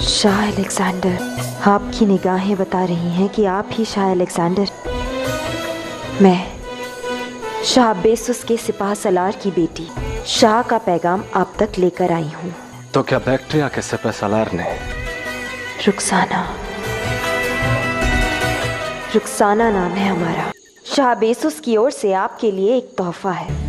Shah Alexander, आपकी निगाहें बता रही हैं कि आप ही शाह अलेक्जेंडर। मैं शाह बेसुस के सिपाह सलार की बेटी शाह का पैगाम आप तक लेकर आई हूँ। तो क्या बैक्टीरिया के सिपाह सलार ने? रुखसाना नाम है हमारा। शाह बेसुस की ओर से आपके लिए एक तोहफा है।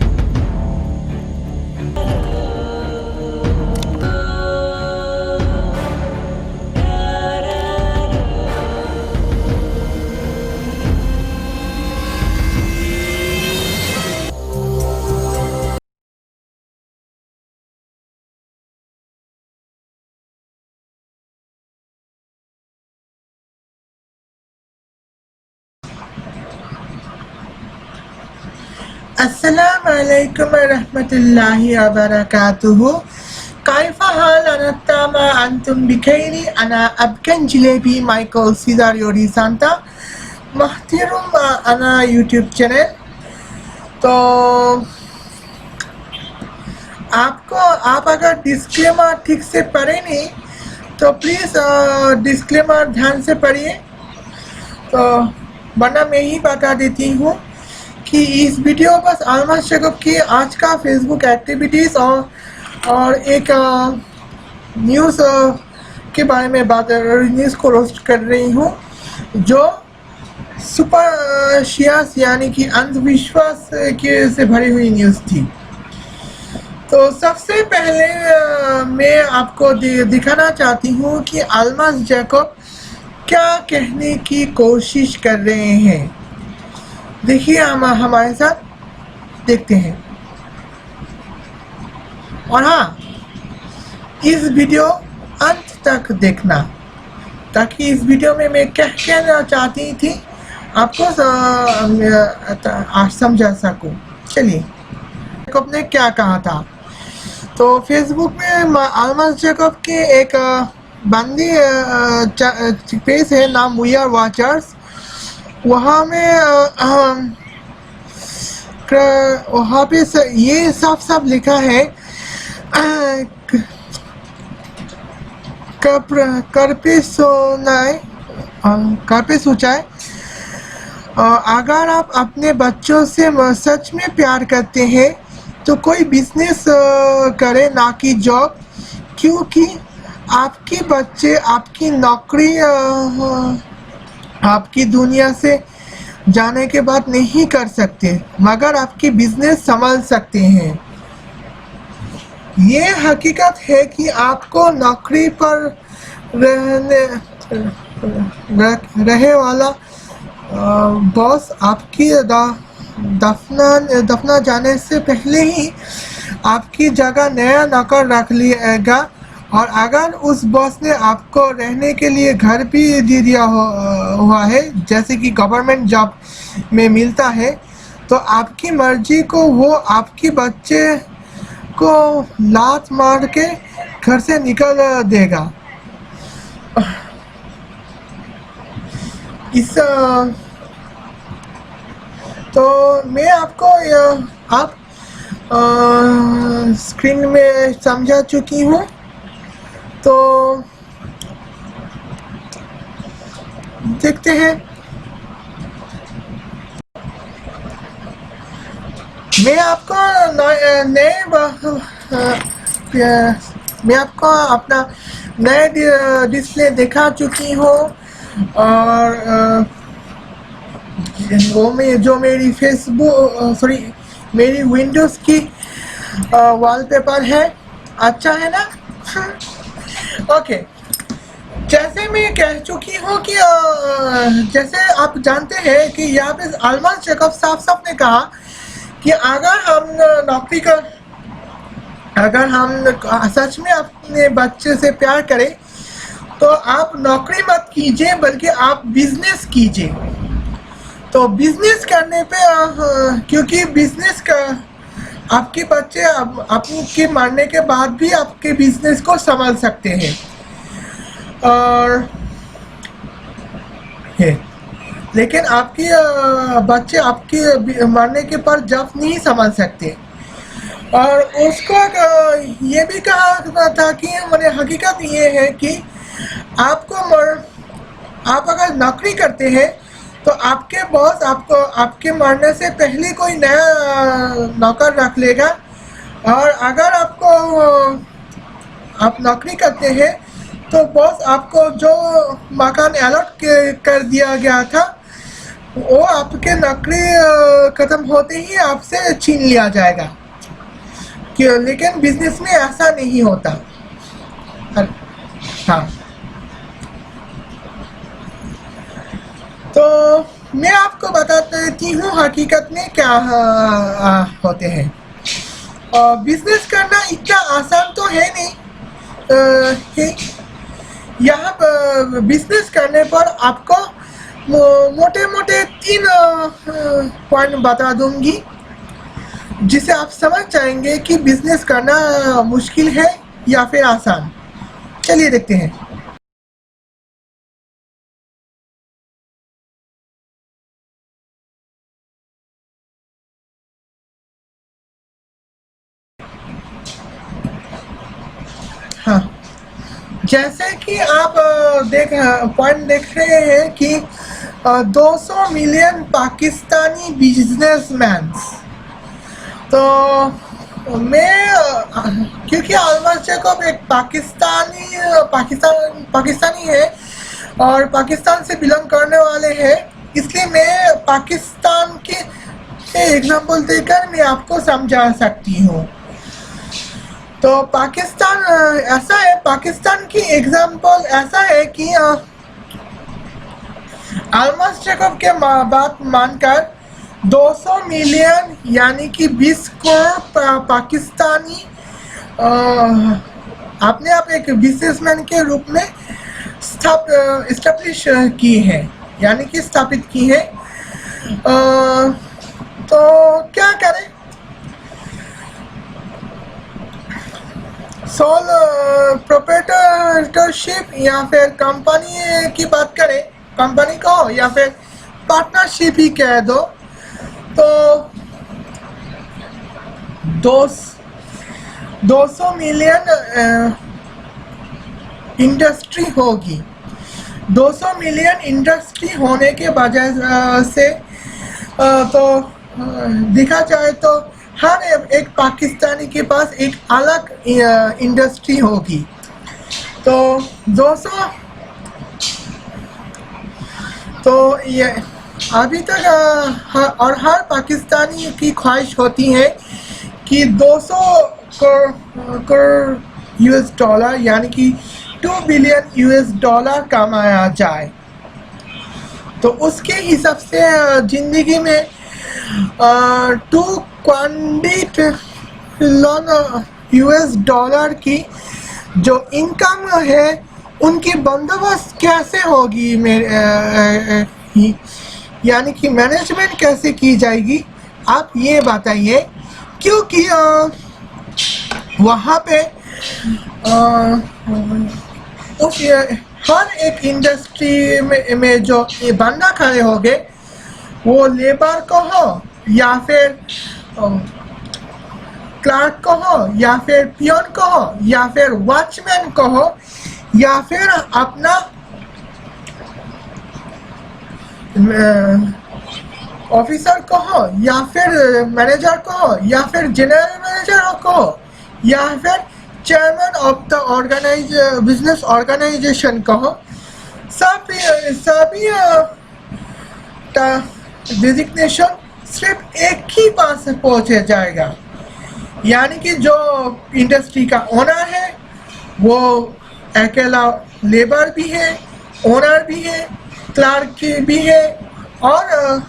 अस्सलामुअलैकुम रहमतुल्लाहि व बरकातुहू। कैफा हाल अनत्तामा अंतुम बिखैरी अना अबकन जिलेबी माइकल सीजारियोरी सांता महतिरुम अना यूट्यूब चैनल। तो आप अगर डिस्क्लेमर ठीक से पढ़े नहीं तो प्लीज़ डिस्क्लेमर ध्यान से पढ़िए। तो वरना मैं ही बता देती हूँ कि इस वीडियो बस अल्मास जैकब की आज का फेसबुक एक्टिविटीज़ और एक न्यूज़ के बारे में न्यूज़ को रोस्ट कर रही हूँ जो सुपर शियास यानी कि अंधविश्वास के से भरी हुई न्यूज़ थी। तो सबसे पहले मैं आपको दिखाना चाहती हूँ कि अल्मास जैकब क्या कहने की कोशिश कर रहे हैं। देखिए, हम हमारे साथ देखते हैं। और हाँ, इस वीडियो अंत तक देखना ताकि इस वीडियो में मैं क्या कहना चाहती थी आपको समझा सकूं। चलिए, जैकब ने क्या कहा था। तो फेसबुक में अल्मास जैकब के एक बंदी पेज है, नाम वी आर वॉचर्स। वहाँ पे ये साफ लिखा है करपे सोचाए। अगर आप अपने बच्चों से सच में प्यार करते हैं तो कोई बिजनेस करें, ना कि जॉब, क्योंकि आपके बच्चे आपकी नौकरी आपकी दुनिया से जाने के बाद नहीं कर सकते, मगर आपकी बिजनेस संभाल सकते हैं। ये हकीकत है कि आपको नौकरी पर रहे वाला बॉस आपकी दफना जाने से पहले ही आपकी जगह नया नौकर रख लिएगा। और अगर उस बॉस ने आपको रहने के लिए घर भी दे दिया हुआ है, जैसे कि गवर्नमेंट जॉब में मिलता है, तो आपकी मर्जी को वो आपके बच्चे को लात मार के घर से निकल देगा। तो मैं आपको आप स्क्रीन में समझा चुकी हूँ। तो देखते हैं। मैं आपको अपना नया डिस्प्ले दिखा चुकी हूँ। और जो मेरी मेरी विंडोज़ की वॉलपेपर है, अच्छा है ना। ओके, जैसे मैं कह चुकी हूँ कि जैसे आप जानते हैं कि यहाँ पे अल्मास जैकब साफ ने कहा कि अगर हम सच में अपने बच्चे से प्यार करें तो आप नौकरी मत कीजिए, बल्कि आप बिजनेस कीजिए। तो बिजनेस करने पे क्योंकि बिजनेस का आपके बच्चे आपके मरने के बाद भी आपके बिजनेस को संभाल सकते हैं। और लेकिन आपके बच्चे आपके मरने के पर जब नहीं संभाल सकते। और उसको ये भी कहा था कि मैंने हकीकत ये है कि आप अगर नौकरी करते हैं तो आपके बॉस आपको आपके मरने से पहले कोई नया नौकर रख लेगा, और अगर आप नौकरी करते हैं तो बॉस आपको जो मकान अलॉट कर दिया गया था वो आपके नौकरी ख़त्म होते ही आपसे छीन लिया जाएगा। लेकिन बिजनेस में ऐसा नहीं होता। हाँ, तो मैं आपको बताती हूँ हकीकत में क्या होते हैं। बिजनेस करना इतना आसान तो है नहीं। यहाँ पर बिजनेस करने पर आपको मोटे मोटे 3 पॉइंट बता दूंगी, जिसे आप समझ जाएंगे कि बिजनेस करना मुश्किल है या फिर आसान। चलिए देखते हैं। हाँ, जैसे कि आप पॉइंट देख रहे हैं कि 200 मिलियन पाकिस्तानी बिजनेसमैन। तो क्योंकि अल्मस जैकब एक पाकिस्तानी है और पाकिस्तान से बिलोंग करने वाले हैं, इसलिए मैं पाकिस्तान के एग्जाम्पल देकर मैं आपको समझा सकती हूँ। तो पाकिस्तान ऐसा है, पाकिस्तान की एग्जाम्पल ऐसा है कि अल्मस जैकब के बात मानकर 200 मिलियन यानी कि 20 करोड़ पाकिस्तानी अपने आप एक बिजनेसमैन के रूप में स्टैब्लिश की है, यानी कि स्थापित की है। तो क्या करें? सोल प्रोप्राइटरशिप या फिर कंपनी की बात करें, कंपनी को या फिर पार्टनरशिप ही कह दो, तो 200 मिलियन इंडस्ट्री होगी। 200 मिलियन इंडस्ट्री होने के वजह से तो देखा जाए तो हर एक पाकिस्तानी के पास एक अलग इंडस्ट्री होगी। तो 200 तो ये अभी तक और हर पाकिस्तानी की ख्वाहिश होती है कि 200 करोड़ यूएस डॉलर यानी कि 2 बिलियन यूएस डॉलर कमाया जाए। तो उसके हिसाब से जिंदगी में 2 क्वाड्रिलियन यूएस डॉलर की जो इनकम है उनकी बंदोबस्त कैसे होगी, यानी कि मैनेजमेंट कैसे की जाएगी, आप ये बताइए। क्योंकि वहाँ पे उस हर एक इंडस्ट्री में जो बंदा खड़े होंगे, वो लेबर को हो या फिर क्लार्क को हो या फिर पियोन को हो या फिर वॉचमैन को हो या फिर अपना ऑफिसर को हो या फिर मैनेजर को हो या फिर जनरल मैनेजर को हो या फिर chairman of the business organisation को हो, सभी डिजिग्नेशन सिर्फ एक ही बात से पहुंचे जाएगा, यानी कि जो इंडस्ट्री का ओनर है वो अकेला लेबर भी है, ओनर भी है, क्लार्क भी है और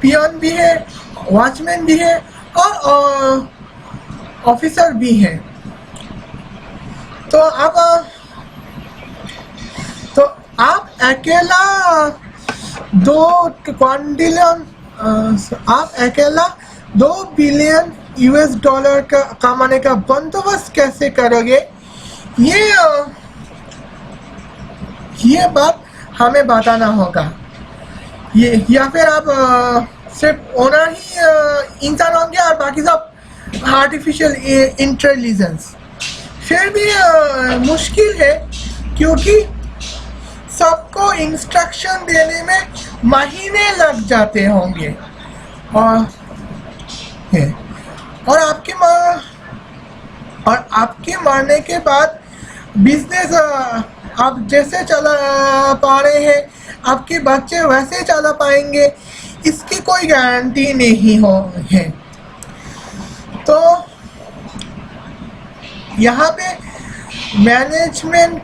पियोन भी है, वॉचमैन भी है और ऑफिसर भी है। तो आप अकेला 2 बिलियन यूएस डॉलर का कमाने का बंदोबस्त कैसे करोगे, ये बात हमें बताना होगा। ये या फिर आप सिर्फ ओनर ही इंसान होंगे और बाकी सब आर्टिफिशियल इंटेलिजेंस, फिर भी मुश्किल है। क्योंकि सबको इंस्ट्रक्शन देने में महीने लग जाते होंगे और आपके मरने के बाद बिजनेस आप जैसे चला पा रहे हैं आपके बच्चे वैसे चला पाएंगे इसकी कोई गारंटी नहीं है। तो यहाँ पे मैनेजमेंट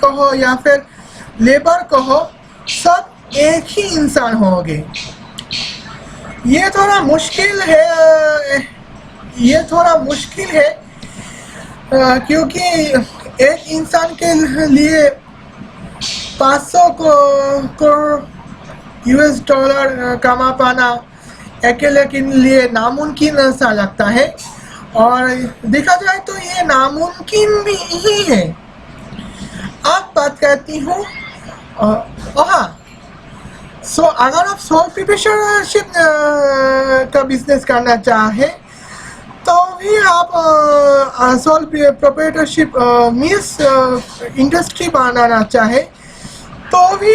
कहो या फिर लेबर कहो सब एक ही इंसान होंगे। ये थोड़ा मुश्किल है क्योंकि एक इंसान के लिए 500 करोड़ US डॉलर कमा पाना अकेले के लिए नामुमकिन सा लगता है और देखा जाए तो ये नामुमकिन भी ही है। आप बात करती हूँ हाँ अगर आप सोल प्रोप्राइटरशिप का बिजनेस करना चाहे तो भी आप सोल प्रोप्राइटरशिप मीन्स इंडस्ट्री बनाना चाहे तो भी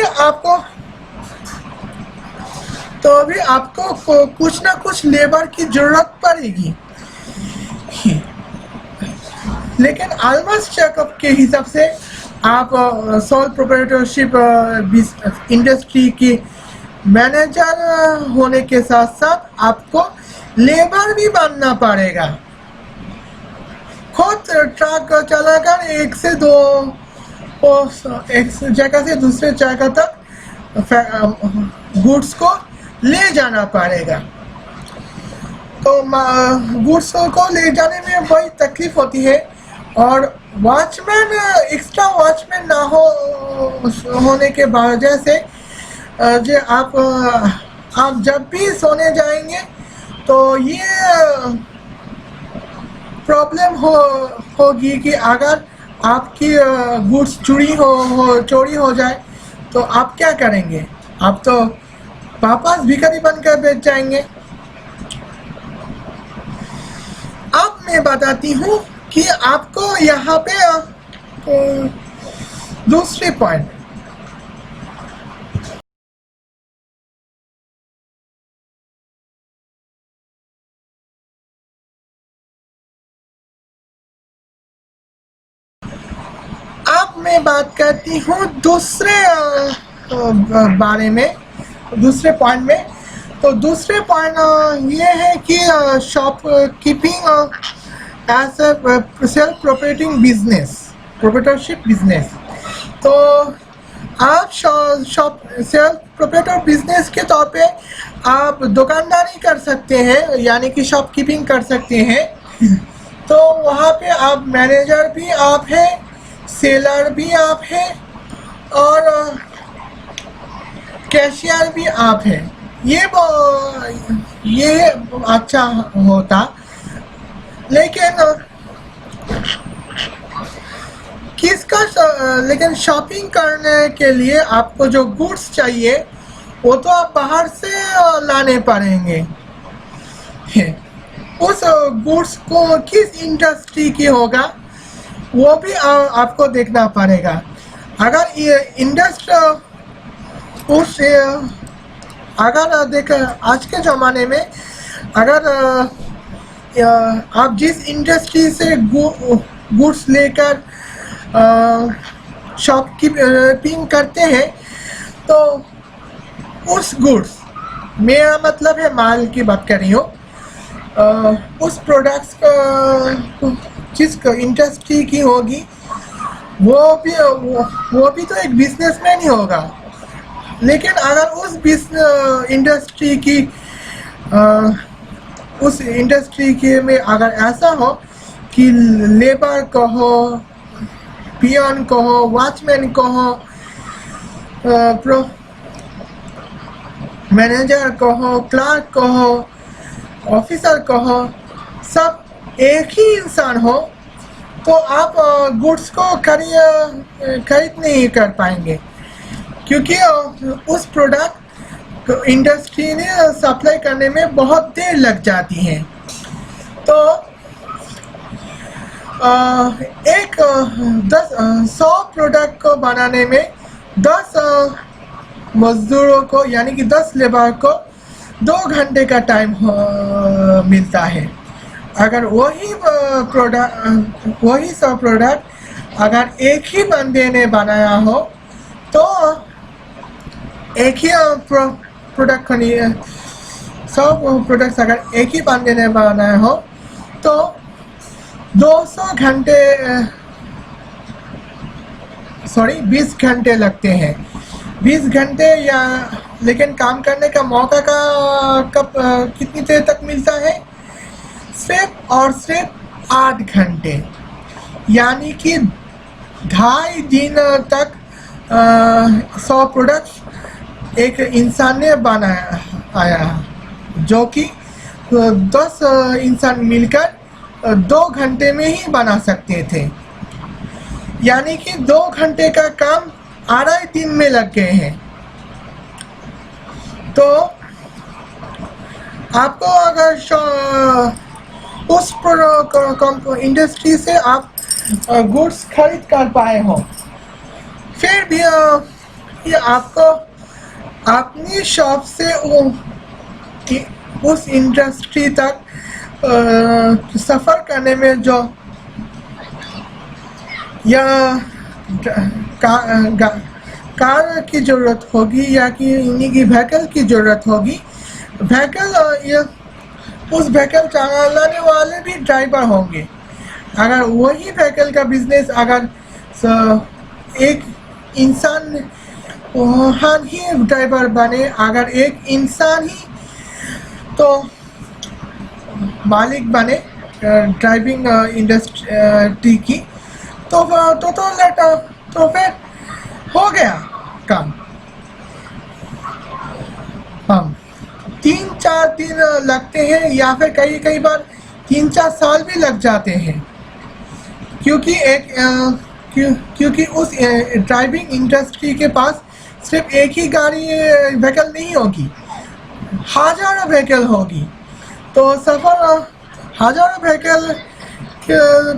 आपको कुछ ना कुछ लेबर की जरूरत पड़ेगी। लेकिन आलमस चेकअप के हिसाब से आप सोल प्रोप्राइटरशिप इंडस्ट्री की मैनेजर होने के साथ साथ आपको लेबर भी बनना पड़ेगा। खुद ट्रक चलाकर एक जगह से दूसरे जगह तक गुड्स को ले जाना पड़ेगा। तो गुड्स को ले जाने में बड़ी तकलीफ होती है और एक्स्ट्रा वॉचमैन ना होने के वजह से जो आप जब भी सोने जाएंगे तो ये प्रॉब्लम होगी कि अगर आपकी गुड्स चोरी हो जाए तो आप क्या करेंगे? आप तो वापस भिखारी बनकर बेच जाएंगे। अब मैं बताती हूँ कि आपको यहाँ पे दूसरे पॉइंट मैं बात करती हूँ दूसरे बारे में, दूसरे पॉइंट में। तो दूसरे पॉइंट ये है कि shopkeeping as a self proprietorship business. तो आप सेल्फ प्रोप्राइटर बिजनेस के तौर पे आप दुकानदारी कर सकते हैं, यानी कि शॉपकीपिंग कर सकते हैं। तो वहाँ पे आप मैनेजर भी आप हैं, सेलर भी आप हैं और कैशियर भी आप हैं। ये अच्छा होता, लेकिन शॉपिंग करने के लिए आपको जो गुड्स चाहिए वो तो आप बाहर से लाने पड़ेंगे। उस गुड्स को किस इंडस्ट्री की होगा वो भी आपको देखना पड़ेगा। अगर ये आज के ज़माने में अगर आप जिस इंडस्ट्री से गुड्स लेकर शॉपकीपिंग करते हैं तो उस गुड्स, मेरा मतलब है माल की बात कर रही हूँ, उस प्रोडक्ट्स का जिस इंडस्ट्री की होगी वो भी तो एक बिजनेसमैन ही होगा। लेकिन अगर उस इंडस्ट्री के में अगर ऐसा हो कि लेबर कहो, पियन कहो, वॉचमैन कहो, मैनेजर कहो, क्लर्क कहो, ऑफिसर कहो, सब एक ही इंसान हो, तो आप गुड्स को खरीद नहीं कर पाएंगे, क्योंकि उस प्रोडक्ट इंडस्ट्री ने सप्लाई करने में बहुत देर लग जाती है। तो 100 प्रोडक्ट को बनाने में 10 मजदूरों को यानी कि 10 लेबर को 2 घंटे का टाइम मिलता है। अगर वही 100 प्रोडक्ट अगर एक ही बंदे ने बनाया हो तो एक ही प्रोडक्ट 100 प्रोडक्ट्स अगर एक ही बंदे ने बनाया हो तो 20 घंटे लगते हैं। 20 घंटे या लेकिन काम करने का मौका कितनी देर तक मिलता है? सिर्फ और सिर्फ 8 घंटे, यानी कि 2.5 दिन तक 100 प्रोडक्ट एक इंसान ने बनाया, जो कि 10 इंसान मिलकर 2 घंटे में ही बना सकते थे। यानी कि 2 घंटे का काम 2.5 दिन में लग गए हैं। तो आपको अगर उस इंडस्ट्री से आप गुड्स खरीद कर पाए हो, फिर भी ये आपको अपनी शॉप से उस इंडस्ट्री तक सफ़र करने में जो या कार की ज़रूरत होगी या कि इन्हीं की व्हीकल की ज़रूरत होगी। उस व्हीकल चलाने वाले भी ड्राइवर होंगे। अगर वही व्हीकल का बिजनेस अगर एक इंसान वहाँ ही ड्राइवर बने, अगर एक इंसान ही तो मालिक बने ड्राइविंग इंडस्ट्री की, तो फिर हो गया काम। हम 3-4 दिन लगते हैं या फिर कई बार 3-4 साल भी लग जाते हैं, क्योंकि उस ड्राइविंग इंडस्ट्री के पास सिर्फ एक ही गाड़ी व्हीकल नहीं होगी, हजारों व्हीकल होगी। तो हजारों व्हीकल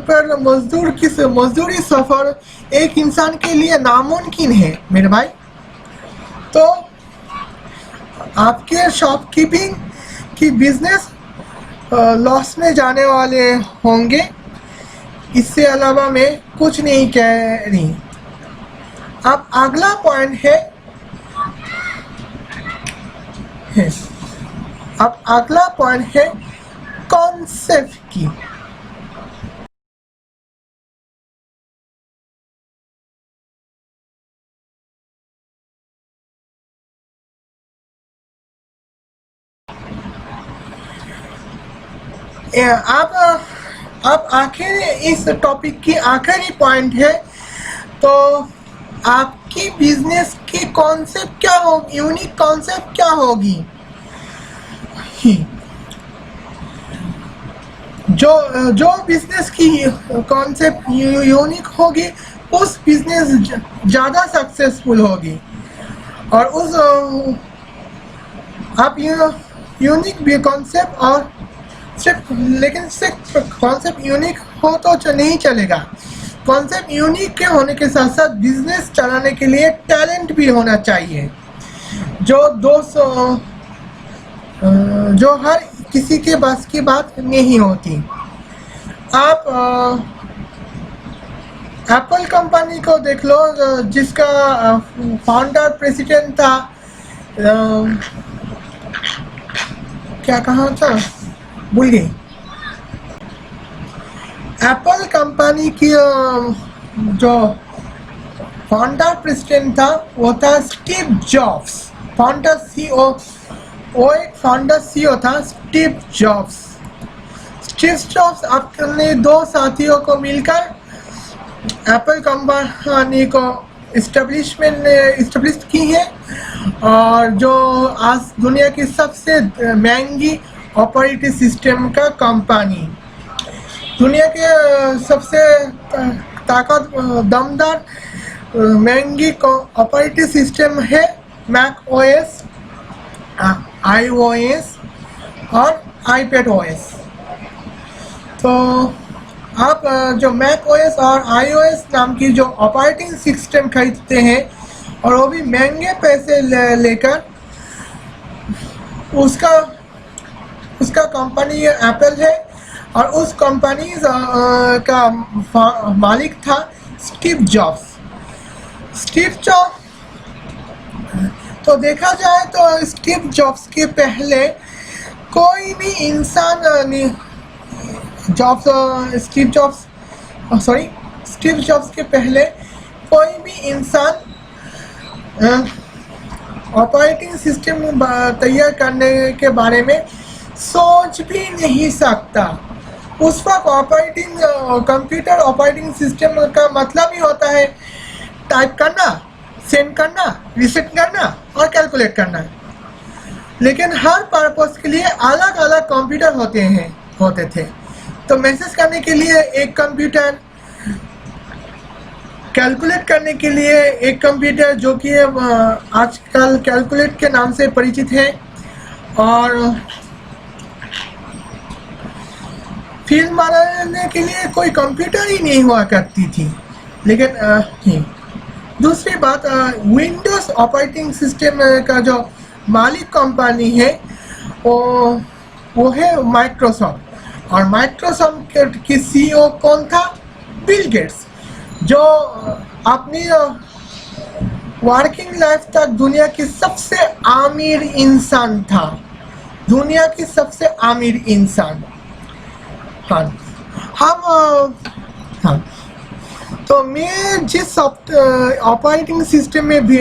पर मजदूरी सफ़र एक इंसान के लिए नामुमकिन है मेरे भाई। तो आपके शॉपकीपिंग की बिजनेस लॉस में जाने वाले होंगे। इससे अलावा मैं कुछ नहीं कह रही। अब अगला पॉइंट है कॉन्सेप्ट की। अब आखिर इस टॉपिक की आखिरी पॉइंट है, तो आपकी बिजनेस की कॉन्सेप्ट क्या होगी, यूनिक कॉन्सेप्ट क्या होगी। जो बिजनेस की कॉन्सेप्ट यूनिक होगी उस बिजनेस ज़्यादा सक्सेसफुल होगी। और उस आप यूनिक भी कॉन्सेप्ट और सिर्फ कॉन्सेप्ट यूनिक हो तो नहीं चलेगा। कॉन्सेप्ट यूनिक के होने के साथ साथ बिजनेस चलाने के लिए टैलेंट भी होना चाहिए, जो हर किसी के बस की बात नहीं होती। आप एप्पल कंपनी को देख लो, जिसका फाउंडर प्रेसिडेंट था, क्या कहा था भूल गई। एप्पल कंपनी की जो फाउंडर प्रेसिडेंट था वो था स्टीव जॉब्स। वो एक फाउंडर सीईओ था स्टीव जॉब्स। स्टीव जॉब्स अपने 2 साथियों को मिलकर एप्पल कंपनी को इस्टेब्लिश की है, और जो आज दुनिया की सबसे महंगी ऑपरेटिंग सिस्टम का कंपनी, दुनिया के सबसे दमदार महंगी ऑपरेटिंग सिस्टम है मैक ओएस, iOS और iPadOS। तो आप जो मैक ओएस और आईओएस नाम की जो ऑपरेटिंग सिस्टम खरीदते हैं और वो भी महंगे पैसे लेकर, उसका कंपनी एप्पल है और उस कंपनी का मालिक था स्टीव जॉब्स। तो देखा जाए तो स्टीव जॉब्स के पहले कोई भी इंसान स्टीव जॉब्स के पहले कोई भी इंसान ऑपरेटिंग सिस्टम तैयार करने के बारे में सोच भी नहीं सकता। उस वक्त कंप्यूटर ऑपरेटिंग सिस्टम का मतलब ही होता है टाइप करना, सेंड करना, रीसेट करना और कैलकुलेट करना। लेकिन हर पर्पस के लिए अलग अलग कंप्यूटर होते थे। तो मैसेज करने के लिए एक कंप्यूटर, कैलकुलेट करने के लिए एक कंप्यूटर जो कि आजकल कैलकुलेट के नाम से परिचित है, और फिल्म बनाने के लिए कोई कंप्यूटर ही नहीं हुआ करती थी। लेकिन दूसरी बात, विंडोज ऑपरेटिंग सिस्टम का जो मालिक कंपनी है वो है माइक्रोसॉफ्ट, और माइक्रोसॉफ्ट की सीईओ कौन था? बिल गेट्स, जो अपनी वर्किंग लाइफ तक दुनिया की सबसे अमीर इंसान था, दुनिया की सबसे अमीर इंसान। हाँ, तो मैं जिस ऑपरेटिंग सिस्टम में भी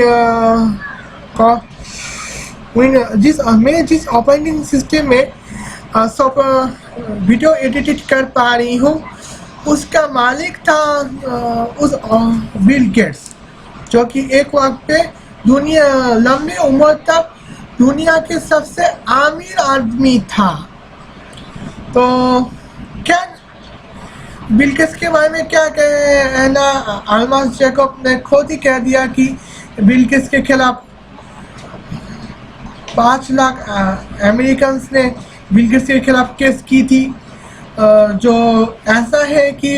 जिस ऑपरेटिंग सिस्टम में सब वीडियो एडिट कर पा रही हूँ, उसका मालिक था उस बिल गेट्स, जो कि एक वक्त पे लंबी उम्र तक दुनिया के सबसे अमीर आदमी था। तो क्या बिल गेट्स के बारे में क्या कहना? अल्मास जैकब ने खुद ही कह दिया कि बिल गेट्स के खिलाफ 5 लाख अमेरिकन ने बिल गेट्स के खिलाफ केस की थी, जो ऐसा है कि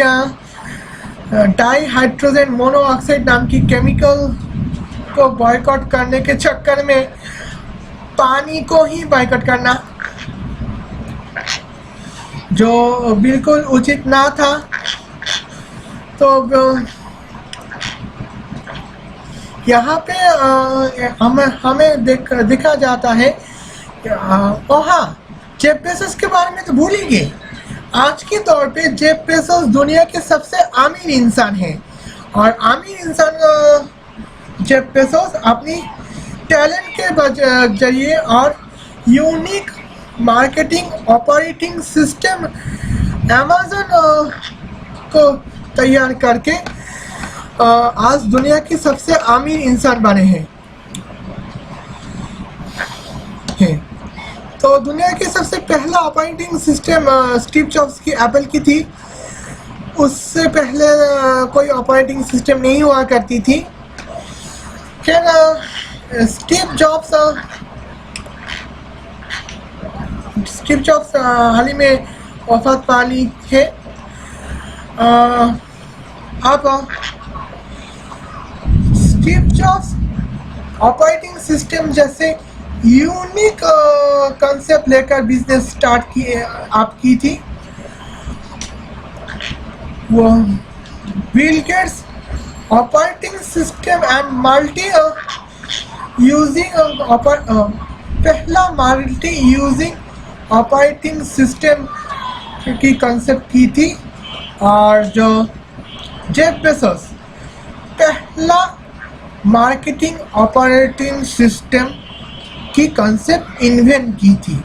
डाई हाइड्रोजन मोनोऑक्साइड नाम की केमिकल को बॉयकॉट करने के चक्कर में पानी को ही बॉयकॉट करना, जो बिल्कुल उचित ना था। तो यहाँ पे हमें देखा जाता है। हाँ, जेफ बेजोस के बारे में तो भूल ही गए। आज के दौर पे जेफ बेजोस दुनिया के सबसे अमीर इंसान है, और अमीर इंसान जेफ बेजोस अपनी टैलेंट के जरिए और unique marketing operating system Amazon को तैयार करके आज दुनिया की सबसे अमीर इंसान बने हैं। तो दुनिया की सबसे पहला ऑपरेटिंग सिस्टम स्टीव जॉब्स की एप्पल की थी। उससे पहले कोई ऑपरेटिंग सिस्टम नहीं हुआ करती थी। फिर स्टीव जॉब्स हाल ही में वफात पा ली है। अब स्टीव जॉब्स ऑपरेटिंग सिस्टम जैसे यूनिक कंसेप्ट लेकर बिजनेस स्टार्ट की थी। वो Bill Gates operating system and पहला मल्टी यूजिंग ऑपरेटिंग सिस्टम की कंसेप्ट की थी, और जो जेफ बेजोस पहला मार्केटिंग ऑपरेटिंग सिस्टम की कंसेप्ट इन्वेंट की थी।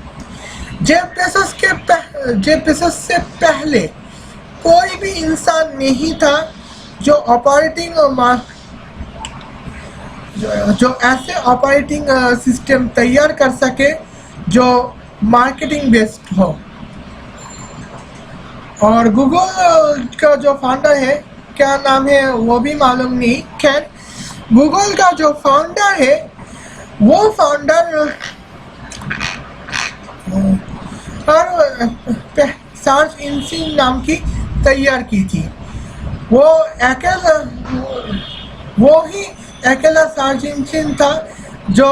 जेफ बेजोस से पहले कोई भी इंसान नहीं था जो ऐसे ऑपरेटिंग सिस्टम तैयार कर सके जो मार्केटिंग बेस्ड हो। और गूगल का जो फाउंडर है, क्या नाम है वो भी मालूम नहीं। खैर, गूगल का जो फाउंडर है वो फाउंडर और सर्च इंजन नाम की तैयार की थी। वो ही अकेला सर्च इंजन था जो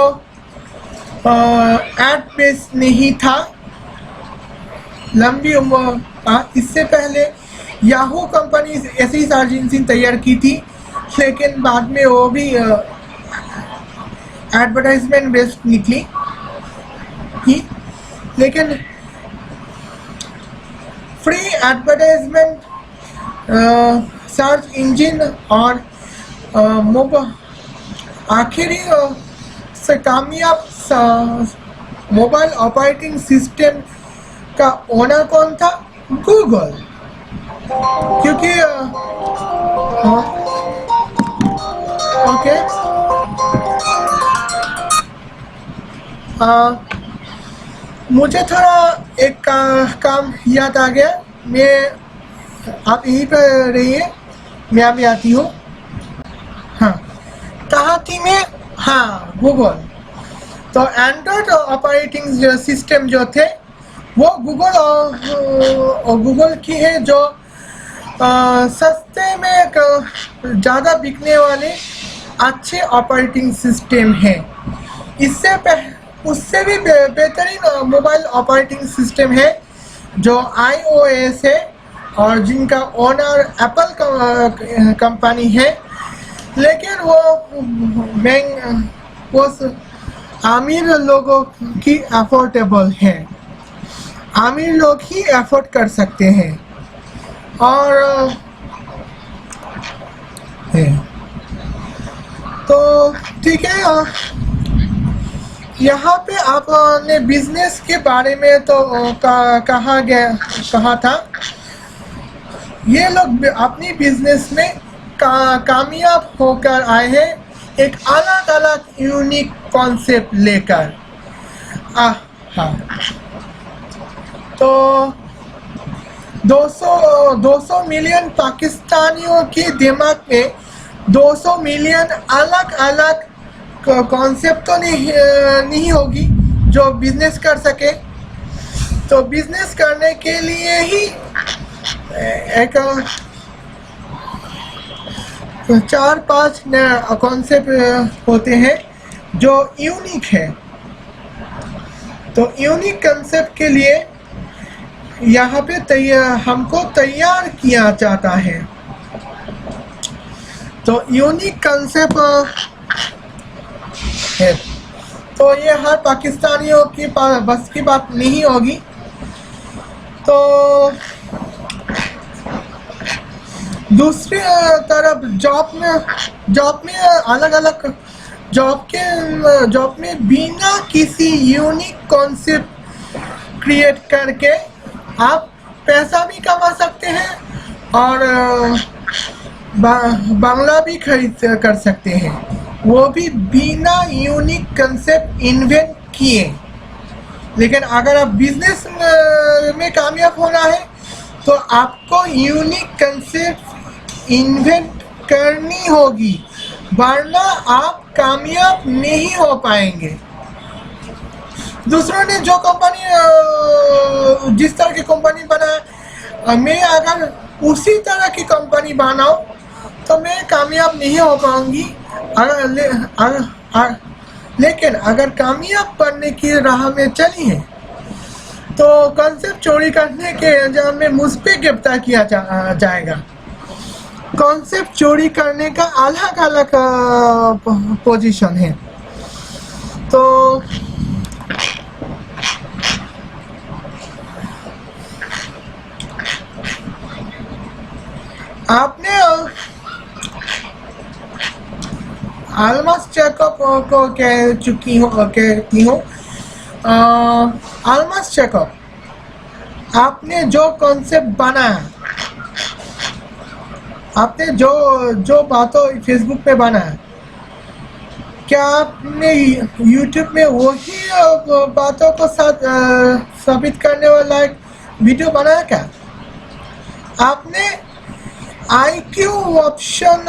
एड बेस नहीं था। लंबी उम्र इससे पहले याहू कंपनी ऐसी सर्च इंजन तैयार की थी, लेकिन बाद में वो भी एडवर्टाइजमेंट बेस्ड निकली ही। लेकिन फ्री एडवर्टाइजमेंट सर्च इंजन और आखिरी से कामयाब मोबाइल ऑपरेटिंग सिस्टम का ओनर कौन था? गूगल। क्योंकि ओके मुझे थोड़ा एक काम याद आ गया। आप यहीं पर रहिए, मैं अभी आती हूँ। हाँ, कहाँ थी मैं? हाँ, गूगल। तो एंड्रॉयड ऑपरेटिंग सिस्टम जो थे वो गूगल और गूगल की है, जो सस्ते में ज़्यादा बिकने वाले अच्छे ऑपरेटिंग सिस्टम है। उससे भी बेहतरीन मोबाइल ऑपरेटिंग सिस्टम है जो iOS है और जिनका ओनर एप्पल कंपनी है। लेकिन वो अमीर लोगों की अफोर्डेबल है, अमीर लोग ही अफोर्ड कर सकते हैं। और तो ठीक है, यहाँ पे आपने बिजनेस के बारे में तो कहा था। ये लोग अपनी बिजनेस में कामयाब होकर आए हैं, एक अलग अलग यूनिक कॉन्सेप्ट लेकर। हाँ, तो 200 मिलियन पाकिस्तानियों के दिमाग में 200 मिलियन अलग अलग कॉन्सेप्ट तो नहीं होगी जो बिजनेस कर सके। तो बिजनेस करने के लिए ही एक 4-5 कॉन्सेप्ट होते हैं जो यूनिक है। तो यूनिक कॉन्सेप्ट के लिए यहाँ पे हमको तैयार किया जाता है। तो यूनिक कॉन्सेप्ट है, तो ये हर पाकिस्तानियों की बस की बात नहीं होगी। तो दूसरी तरफ जॉब में अलग अलग जॉब में बिना किसी यूनिक कॉन्सेप्ट क्रिएट करके आप पैसा भी कमा सकते हैं और बंगला भी खरीद कर सकते हैं, वो भी बिना यूनिक कंसेप्ट इन्वेंट किए। लेकिन अगर आप बिजनेस में कामयाब होना है तो आपको यूनिक कंसेप्ट इन्वेंट करनी होगी, वरना आप कामयाब नहीं हो पाएंगे। दूसरों ने जो कंपनी जिस तरह की कंपनी बनाया, मैं अगर उसी तरह की कंपनी बनाऊं तो मैं कामयाब नहीं हो पाऊंगी। लेकिन अगर कामयाब बनने की राह में चली है तो कॉन्सेप्ट चोरी करने के अंजाम में मुझ पे गिरफ्तार किया जाएगा। कॉन्सेप्ट चोरी करने का अलग अलग पोजीशन है। तो आपने आलमास चेकअप को कहती हूँ। आलमास चेकअप आपने जो कॉन्सेप्ट बनाया, आपने जो बातों फेसबुक पे बनाया, क्या आपने यूट्यूब में वही बातों को साबित करने वाला एक वीडियो बनाया क्या? आपने IQ ऑप्शन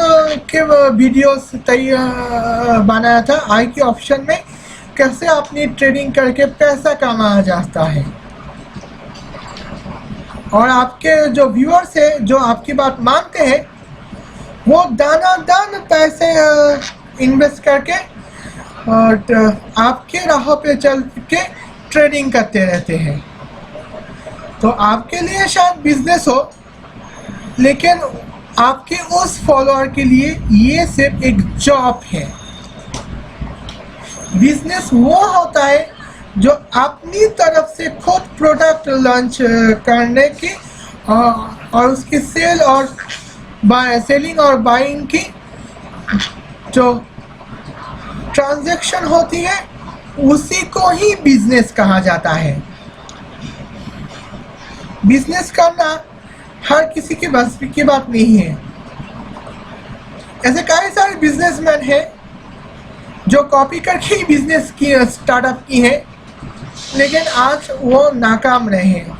के वीडियोस बनाया था। IQ ऑप्शन में कैसे अपनी ट्रेडिंग करके पैसा कमाया जाता है। और आपके जो व्यूअर्स हैं जो आपकी बात मानते हैं वो दान पैसे इन्वेस्ट करके और आपके राहों पे चल के ट्रेडिंग करते रहते हैं। तो आपके लिए शायद बिजनेस हो, लेकिन आपके उस फॉलोअर के लिए ये सिर्फ एक जॉब है। बिजनेस वो होता है जो अपनी तरफ से खुद प्रोडक्ट लॉन्च करने की और उसकी सेलिंग और बाइंग की जो ट्रांजैक्शन होती है उसी को ही बिजनेस कहा जाता है। बिजनेस करना हर किसी के बस की बात नहीं है। ऐसे कई सारे बिजनेसमैन हैं जो कॉपी करके ही बिजनेस की स्टार्टअप की है, लेकिन आज वो नाकाम रहे हैं।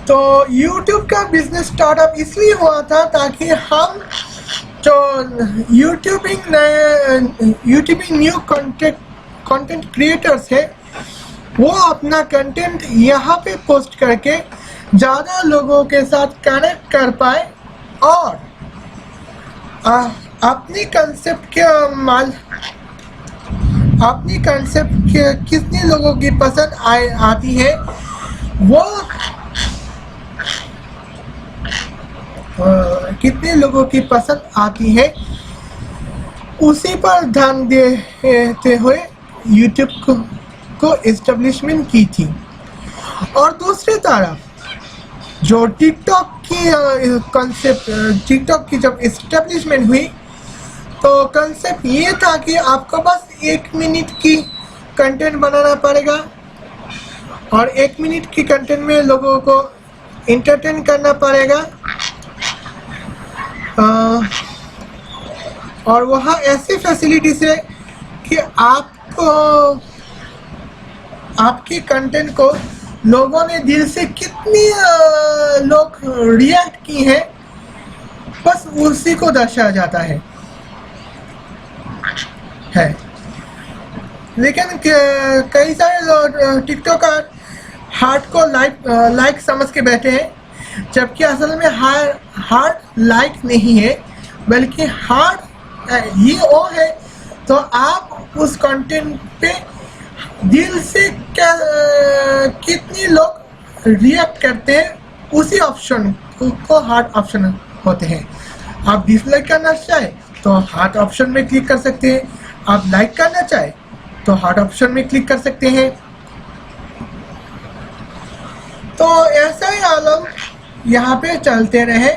तो YouTube का बिजनेस स्टार्टअप इसलिए हुआ था ताकि हम जो यूट्यूबिंग न्यू कंटेंट क्रिएटर्स है वो अपना कंटेंट यहाँ पे पोस्ट करके ज़्यादा लोगों के साथ कनेक्ट कर पाए और अपनी कंसेप्ट कितने लोगों की पसंद आती है वो कितने लोगों की पसंद आती है उसी पर ध्यान देते हुए YouTube को एस्टेब्लिशमेंट की थी। और दूसरी तरफ जो टिकटॉक की जब एस्टेब्लिशमेंट हुई तो कंसेप्ट ये था कि आपको बस 1 मिनट की कंटेंट बनाना पड़ेगा और 1 मिनट की कंटेंट में लोगों को एंटरटेन करना पड़ेगा और वहाँ ऐसी फैसिलिटीज है कि आपको आपके कंटेंट को लोगों ने दिल से कितनी लोग रिएक्ट की है बस उसी को दर्शाया जाता है। लेकिन कई सारे लोग टिकटॉकर हार्ट को लाइक समझ के बैठे हैं, जबकि असल में हार्ट लाइक नहीं है बल्कि हार्ट ये ओ है। तो आप उस कंटेंट पे दिल से कितनी लोग रिएक्ट करते हैं उसी ऑप्शन को हार्ट ऑप्शन होते हैं। आप डिसलाइक करना चाहे तो हार्ट ऑप्शन में क्लिक कर सकते हैं, आप लाइक करना चाहे तो हार्ट ऑप्शन में क्लिक कर सकते हैं। तो ऐसा ही आलम यहाँ पे चलते रहे